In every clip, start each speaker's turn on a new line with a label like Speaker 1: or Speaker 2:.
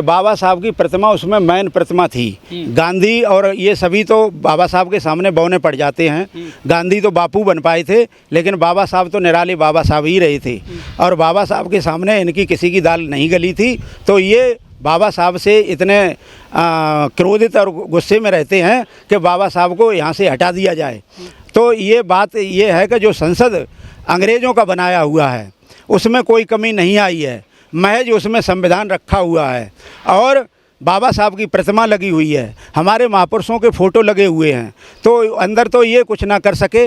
Speaker 1: बाबा साहब की प्रतिमा उसमें मेन प्रतिमा थी। गांधी और ये सभी तो बाबा साहब के सामने बौने पड़ जाते हैं। गांधी तो बापू बन पाए थे, लेकिन बाबा साहब तो निराले बाबा साहब ही रहे थे और बाबा साहब के सामने इनकी किसी की दाल नहीं गली थी। तो ये बाबा साहब से इतने क्रोधित और गुस्से में रहते हैं कि बाबा साहब को यहाँ से हटा दिया जाए। तो ये बात ये है कि जो संसद अंग्रेज़ों का बनाया हुआ है उसमें कोई कमी नहीं आई है, महज उसमें संविधान रखा हुआ है और बाबा साहब की प्रतिमा लगी हुई है, हमारे महापुरुषों के फ़ोटो लगे हुए हैं। तो अंदर तो ये कुछ ना कर सके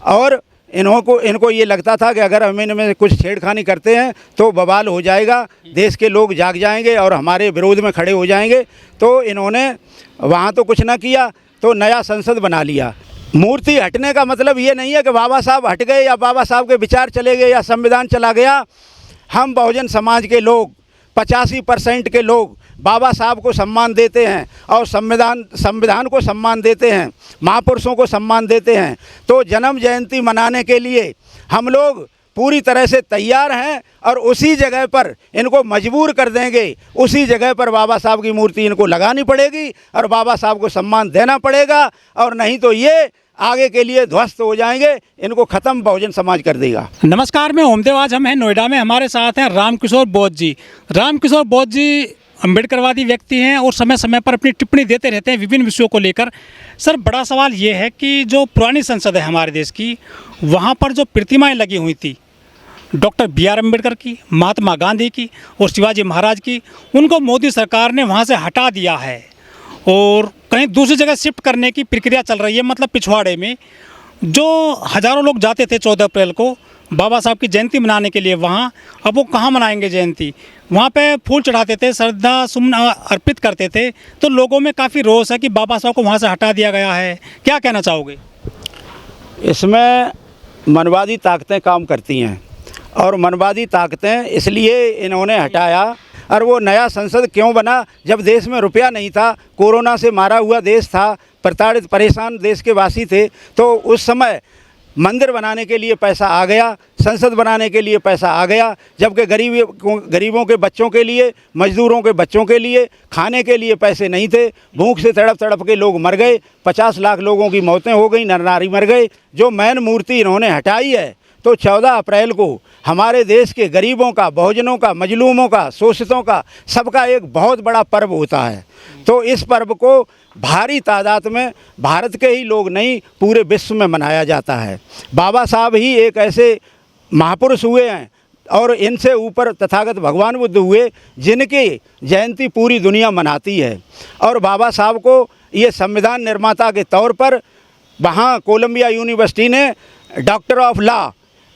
Speaker 1: और इनको ये लगता था कि अगर हम इनमें कुछ छेड़खानी करते हैं तो बवाल हो जाएगा, देश के लोग जाग जाएंगे और हमारे विरोध में खड़े हो जाएंगे। तो इन्होंने वहाँ तो कुछ ना किया, तो नया संसद बना लिया। मूर्ति हटने का मतलब ये नहीं है कि बाबा साहब हट गए या बाबा साहब के विचार चले गए या संविधान चला गया। हम बहुजन समाज के लोग 85% के लोग बाबा साहब को सम्मान देते हैं और संविधान को सम्मान देते हैं, महापुरुषों को सम्मान देते हैं। तो जन्म जयंती मनाने के लिए हम लोग पूरी तरह से तैयार हैं और उसी जगह पर इनको मजबूर कर देंगे, उसी जगह पर बाबा साहब की मूर्ति इनको लगानी पड़ेगी और बाबा साहब को सम्मान देना पड़ेगा, और नहीं तो ये आगे के लिए ध्वस्त हो जाएंगे, इनको ख़त्म बहुजन समाज कर देगा।
Speaker 2: नमस्कार, मैं ओमदेव। आज हम हैं नोएडा में, हमारे साथ हैं रामकिशोर बोध जी। रामकिशोर बोध जी अम्बेडकरवादी व्यक्ति हैं और समय समय पर अपनी टिप्पणी देते रहते हैं विभिन्न विषयों को लेकर। सर, बड़ा सवाल ये है कि जो पुरानी संसद है हमारे देश की, वहाँ पर जो प्रतिमाएँ लगी हुई थी डॉक्टर BR अम्बेडकर की, महात्मा गांधी की और शिवाजी महाराज की, उनको मोदी सरकार ने वहाँ से हटा दिया है और कहीं दूसरी जगह शिफ्ट करने की प्रक्रिया चल रही है। मतलब पिछवाड़े में जो हज़ारों लोग जाते थे 14 अप्रैल को बाबा साहब की जयंती मनाने के लिए वहाँ, अब वो कहाँ मनाएंगे जयंती? वहाँ पे फूल चढ़ाते थे, श्रद्धा सुमन अर्पित करते थे। तो लोगों में काफ़ी रोष है कि बाबा साहब को वहाँ से हटा दिया गया है। क्या कहना चाहोगे?
Speaker 1: इसमें मनवादी ताकतें काम करती हैं और मनवादी ताकतें इसलिए इन्होंने हटाया। और वो नया संसद क्यों बना? जब देश में रुपया नहीं था, कोरोना से मारा हुआ देश था, प्रताड़ित परेशान देश के वासी थे, तो उस समय मंदिर बनाने के लिए पैसा आ गया, संसद बनाने के लिए पैसा आ गया। जबकि गरीबों के बच्चों के लिए, मजदूरों के बच्चों के लिए खाने के लिए पैसे नहीं थे, भूख से तड़प तड़प के लोग मर गए, 50 लाख लोगों की मौतें हो गई, नर नारी मर गए। जो मैन मूर्ति इन्होंने हटाई है, तो 14 अप्रैल को हमारे देश के गरीबों का, बहुजनों का, मजलूमों का, शोषितों का, सबका एक बहुत बड़ा पर्व होता है। तो इस पर्व को भारी तादाद में भारत के ही लोग नहीं, पूरे विश्व में मनाया जाता है। बाबा साहब ही एक ऐसे महापुरुष हुए हैं और इनसे ऊपर तथागत भगवान बुद्ध हुए जिनकी जयंती पूरी दुनिया मनाती है। और बाबा साहब को ये संविधान निर्माता के तौर पर वहाँ कोलंबिया यूनिवर्सिटी ने डॉक्टर ऑफ लॉ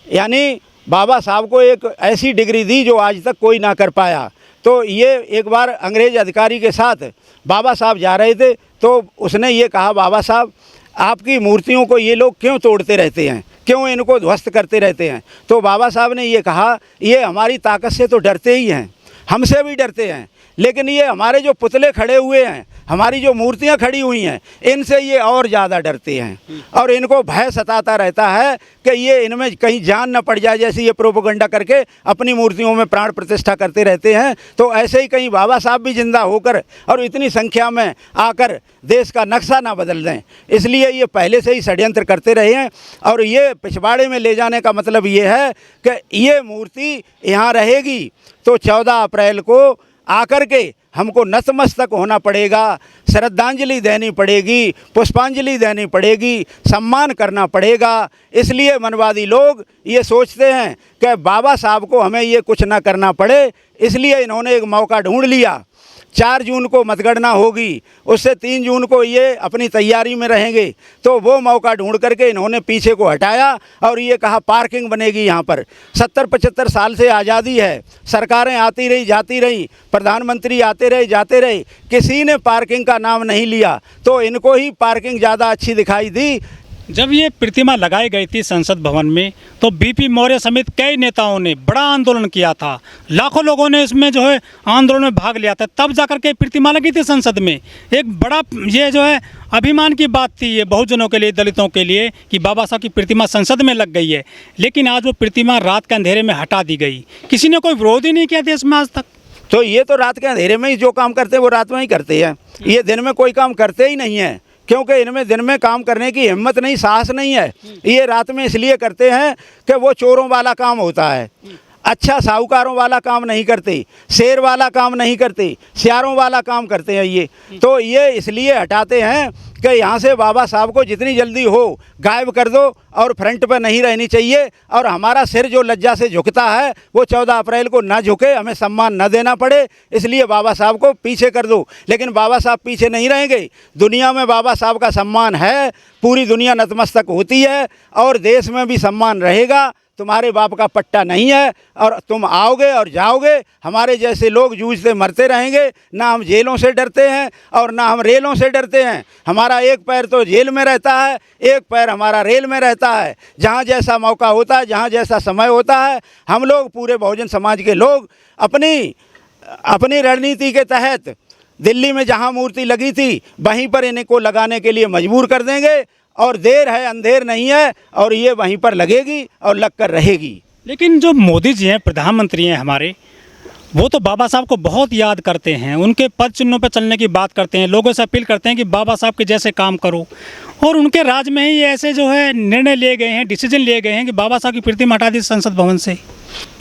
Speaker 1: यानी बाबा साहब को एक ऐसी डिग्री दी जो आज तक कोई ना कर पाया। तो ये एक बार अंग्रेज़ अधिकारी के साथ बाबा साहब जा रहे थे, तो उसने ये कहा, बाबा साहब आपकी मूर्तियों को ये लोग क्यों तोड़ते रहते हैं, क्यों इनको ध्वस्त करते रहते हैं? तो बाबा साहब ने ये कहा, ये हमारी ताकत से तो डरते ही हैं, हमसे भी डरते हैं, लेकिन ये हमारे जो पुतले खड़े हुए हैं, हमारी जो मूर्तियां खड़ी हुई हैं, इनसे ये और ज़्यादा डरते हैं और इनको भय सताता रहता है कि ये इनमें कहीं जान न पड़ जाए, जैसे ये प्रोपेगेंडा करके अपनी मूर्तियों में प्राण प्रतिष्ठा करते रहते हैं। तो ऐसे ही कहीं बाबा साहब भी जिंदा होकर और इतनी संख्या में आकर देश का नक्शा ना बदल दें, इसलिए ये पहले से ही षड्यंत्र करते रहे हैं। और ये पिछवाड़े में ले जाने का मतलब ये है कि ये मूर्ति यहाँ रहेगी तो 14 अप्रैल को आकर के हमको नतमस्तक होना पड़ेगा, श्रद्धांजलि देनी पड़ेगी, पुष्पांजलि देनी पड़ेगी, सम्मान करना पड़ेगा। इसलिए मनवादी लोग ये सोचते हैं कि बाबा साहब को हमें ये कुछ ना करना पड़े, इसलिए इन्होंने एक मौका ढूंढ लिया। 4 जून को मतगणना होगी, उससे 3 जून को ये अपनी तैयारी में रहेंगे, तो वो मौका ढूंढ करके इन्होंने पीछे को हटाया और ये कहा पार्किंग बनेगी यहाँ पर। 70-75 साल से आज़ादी है, सरकारें आती रही जाती रही, प्रधानमंत्री आते रहे जाते रहे, किसी ने पार्किंग का नाम नहीं लिया, तो इनको ही पार्किंग ज़्यादा अच्छी दिखाई दी।
Speaker 2: जब ये प्रतिमा लगाई गई थी संसद भवन में, तो BP मौर्य समेत कई नेताओं ने बड़ा आंदोलन किया था, लाखों लोगों ने इसमें जो है आंदोलन में भाग लिया था, तब जाकर के प्रतिमा लगी थी संसद में। एक बड़ा ये जो है अभिमान की बात थी ये बहुजनों के लिए, दलितों के लिए, कि बाबा साहब की प्रतिमा संसद में लग गई है। लेकिन आज वो प्रतिमा रात के अंधेरे में हटा दी गई, किसी ने कोई विरोध ही नहीं किया देश में आज तक।
Speaker 1: तो ये तो रात के अंधेरे में ही जो काम करते हैं वो रात में ही करते हैं, ये दिन में कोई काम करते ही नहीं हैं, क्योंकि इनमें दिन में काम करने की हिम्मत नहीं, साहस नहीं है। ये रात में इसलिए करते हैं कि वो चोरों वाला काम होता है, अच्छा साहूकारों वाला काम नहीं करते, शेर वाला काम नहीं करते, सियारों वाला काम करते हैं ये। तो ये इसलिए हटाते हैं कि यहाँ से बाबा साहब को जितनी जल्दी हो गायब कर दो और फ्रंट पर नहीं रहनी चाहिए, और हमारा सिर जो लज्जा से झुकता है वो 14 अप्रैल को ना झुके, हमें सम्मान न देना पड़े, इसलिए बाबा साहब को पीछे कर दो। लेकिन बाबा साहब पीछे नहीं रहेंगे, दुनिया में बाबा साहब का सम्मान है, पूरी दुनिया नतमस्तक होती है और देश में भी सम्मान रहेगा। तुम्हारे बाप का पट्टा नहीं है और तुम आओगे और जाओगे, हमारे जैसे लोग जूझते मरते रहेंगे। ना हम जेलों से डरते हैं और ना हम रेलों से डरते हैं, हमारा एक पैर तो जेल में रहता है, एक पैर हमारा रेल में रहता है। जहाँ जैसा मौका होता है, जहाँ जैसा समय होता है, हम लोग पूरे बहुजन समाज के लोग अपनी रणनीति के तहत दिल्ली में जहाँ मूर्ति लगी थी वहीं पर इनको लगाने के लिए मजबूर कर देंगे, और देर है अंधेर नहीं है, और ये वहीं पर लगेगी और लग कर रहेगी।
Speaker 2: लेकिन जो मोदी जी हैं, प्रधानमंत्री हैं हमारे, वो तो बाबा साहब को बहुत याद करते हैं, उनके पद चिन्हों पर चलने की बात करते हैं, लोगों से अपील करते हैं कि बाबा साहब के जैसे काम करो, और उनके राज में ही ऐसे जो है निर्णय लिए गए हैं, डिसीजन लिए गए हैं कि बाबा साहब की प्रतिमा हटा दी संसद भवन से।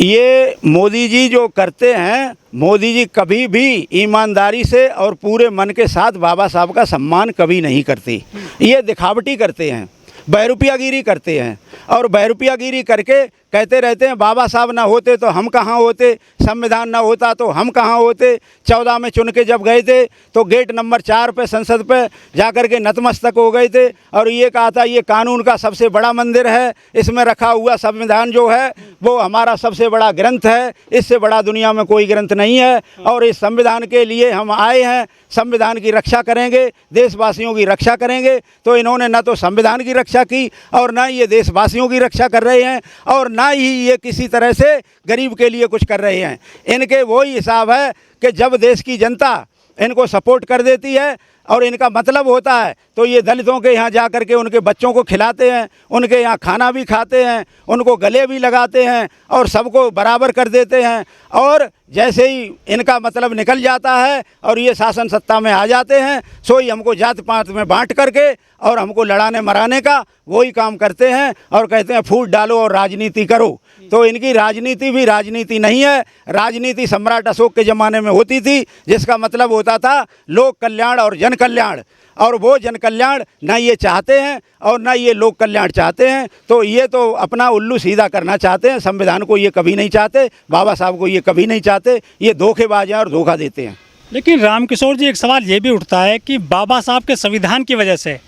Speaker 1: ये मोदी जी जो करते हैं, मोदी जी कभी भी ईमानदारी से और पूरे मन के साथ बाबा साहब का सम्मान कभी नहीं करते। ये दिखावटी करते हैं, बहरूपियागिरी करते हैं, और बहरूपियागिरी करके कहते रहते हैं बाबा साहब ना होते तो हम कहाँ होते, संविधान ना होता तो हम कहाँ होते। 14 में चुन के जब गए थे तो गेट नंबर 4 पे संसद पे जाकर के नतमस्तक हो गए थे, और ये कहा था ये कानून का सबसे बड़ा मंदिर है, इसमें रखा हुआ संविधान जो है वो हमारा सबसे बड़ा ग्रंथ है, इससे बड़ा दुनिया में कोई ग्रंथ नहीं है, और इस संविधान के लिए हम आए हैं, संविधान की रक्षा करेंगे, देशवासियों की रक्षा करेंगे। तो इन्होंने न तो संविधान की रक्षा की और न ये देशवासियों की रक्षा कर रहे हैं, और ना ही ये किसी तरह से गरीब के लिए कुछ कर रहे हैं। इनके वही हिसाब है कि जब देश की जनता इनको सपोर्ट कर देती है और इनका मतलब होता है तो ये दलितों के यहाँ जा कर के उनके बच्चों को खिलाते हैं, उनके यहाँ खाना भी खाते हैं, उनको गले भी लगाते हैं और सबको बराबर कर देते हैं। और जैसे ही इनका मतलब निकल जाता है और ये शासन सत्ता में आ जाते हैं, सो ही हमको जात पात में बांट करके और हमको लड़ाने मराने का वही काम करते हैं, और कहते हैं फूट डालो और राजनीति करो। तो इनकी राजनीति भी राजनीति नहीं है, राजनीति सम्राट अशोक के ज़माने में होती थी, जिसका मतलब होता था लोक कल्याण और जन कल्याण, और वो जन कल्याण ना ये चाहते हैं और ना ये लोक कल्याण चाहते हैं। तो ये तो अपना उल्लू सीधा करना चाहते हैं, संविधान को ये कभी नहीं चाहते, बाबा साहब को ये कभी नहीं चाहते, ये धोखेबाज हैं और धोखा देते हैं।
Speaker 2: लेकिन रामकिशोर जी, एक सवाल ये भी उठता है कि बाबा साहब के संविधान की वजह से,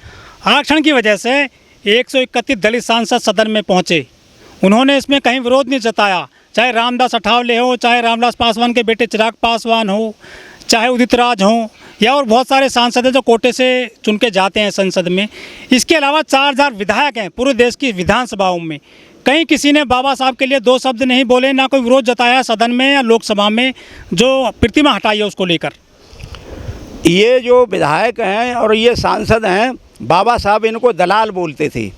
Speaker 2: आरक्षण की वजह से 131 दलित सांसद सदन में पहुँचे, उन्होंने इसमें कहीं विरोध नहीं जताया, चाहे रामदास अठावले हो, चाहे रामविलास पासवान के बेटे चिराग पासवान हो, चाहे उदित राज हो, या और बहुत सारे सांसद हैं जो कोटे से चुन के जाते हैं संसद में। इसके अलावा 4000 विधायक हैं पूरे देश की विधानसभाओं में, कहीं किसी ने बाबा साहब के लिए 2 शब्द नहीं बोले, ना कोई विरोध जताया सदन में या लोकसभा में जो प्रतिमा हटाई है उसको लेकर।
Speaker 1: ये जो विधायक हैं और ये सांसद हैं, बाबा साहब इनको दलाल बोलते थे,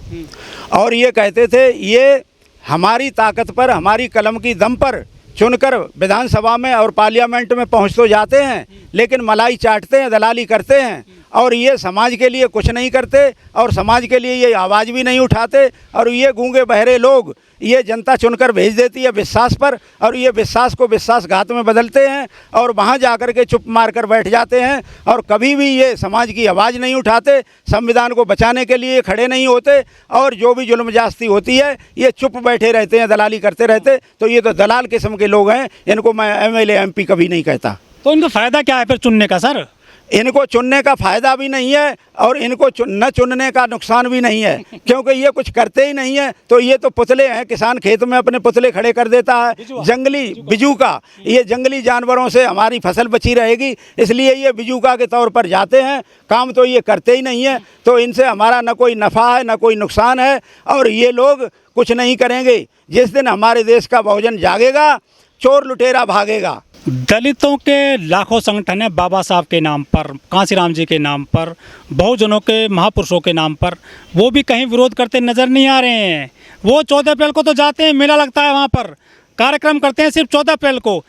Speaker 1: और ये कहते थे ये हमारी ताकत पर, हमारी कलम की दम पर चुनकर विधानसभा में और पार्लियामेंट में पहुंच तो जाते हैं, लेकिन मलाई चाटते हैं, दलाली करते हैं, और ये समाज के लिए कुछ नहीं करते और समाज के लिए ये आवाज़ भी नहीं उठाते। और ये गूंगे बहरे लोग ये जनता चुनकर भेज देती है विश्वास पर, और ये विश्वास को विश्वासघात में बदलते हैं और वहाँ जाकर के चुप मार कर बैठ जाते हैं, और कभी भी ये समाज की आवाज़ नहीं उठाते, संविधान को बचाने के लिए खड़े नहीं होते, और जो भी जुल्म जास्ती होती है ये चुप बैठे रहते हैं, दलाली करते रहते। तो ये तो दलाल किस्म के लोग हैं, इनको मैं MLA MP कभी नहीं कहता।
Speaker 2: तो इनका फ़ायदा क्या है फिर चुनने का सर?
Speaker 1: इनको चुनने का फ़ायदा भी नहीं है और इनको न चुनने का नुकसान भी नहीं है, क्योंकि ये कुछ करते ही नहीं है। तो ये तो पुतले हैं, किसान खेत में अपने पुतले खड़े कर देता है, जंगली बिजूका, ये जंगली जानवरों से हमारी फसल बची रहेगी, इसलिए ये बिजूका के तौर पर जाते हैं, काम तो ये करते ही नहीं है। तो इनसे हमारा न कोई नफ़ा है न कोई नुकसान है, और ये लोग कुछ नहीं करेंगे। जिस दिन हमारे देश का बहुजन जागेगा, चोर लुटेरा भागेगा।
Speaker 2: दलितों के लाखों संगठन है बाबा साहब के नाम पर, कांसीराम जी के नाम पर, बहुजनों के महापुरुषों के नाम पर, वो भी कहीं विरोध करते नज़र नहीं आ रहे हैं। वो 14 अप्रैल को तो जाते हैं, मेला लगता है वहाँ पर, कार्यक्रम करते हैं सिर्फ 14 अप्रैल को,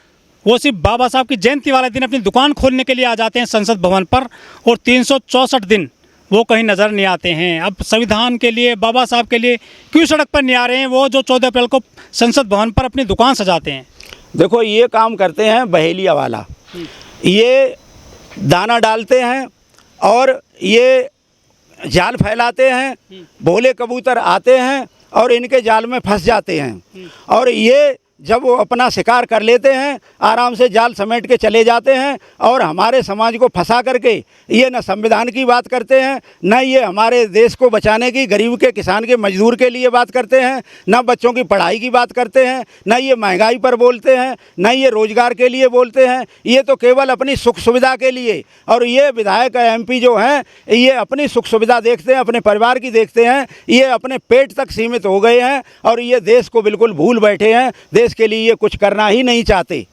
Speaker 2: वो सिर्फ बाबा साहब की जयंती वाले दिन अपनी दुकान खोलने के लिए आ जाते हैं संसद भवन पर, और 364 दिन वो कहीं नज़र नहीं आते हैं। अब संविधान के लिए, बाबा साहब के लिए क्यों सड़क पर नहीं आ रहे हैं वो, जो 14 अप्रैल को संसद भवन पर अपनी दुकान सजाते हैं?
Speaker 1: देखो, ये काम करते हैं बहेलिया वाला, ये दाना डालते हैं और ये जाल फैलाते हैं, भोले कबूतर आते हैं और इनके जाल में फंस जाते हैं, और ये जब वो अपना शिकार कर लेते हैं आराम से जाल समेट के चले जाते हैं, और हमारे समाज को फंसा करके ये न संविधान की बात करते हैं, न ये हमारे देश को बचाने की, गरीब के, किसान के, मजदूर के लिए बात करते हैं, न बच्चों की पढ़ाई की बात करते हैं, न ये महंगाई पर बोलते हैं, न ये रोजगार के लिए बोलते हैं। ये तो केवल अपनी सुख सुविधा के लिए, और ये विधायक MP जो हैं ये अपनी सुख सुविधा देखते हैं, अपने परिवार की देखते हैं, ये अपने पेट तक सीमित हो गए हैं और ये देश को बिल्कुल भूल बैठे हैं। देश के लिए ये कुछ करना ही नहीं चाहते।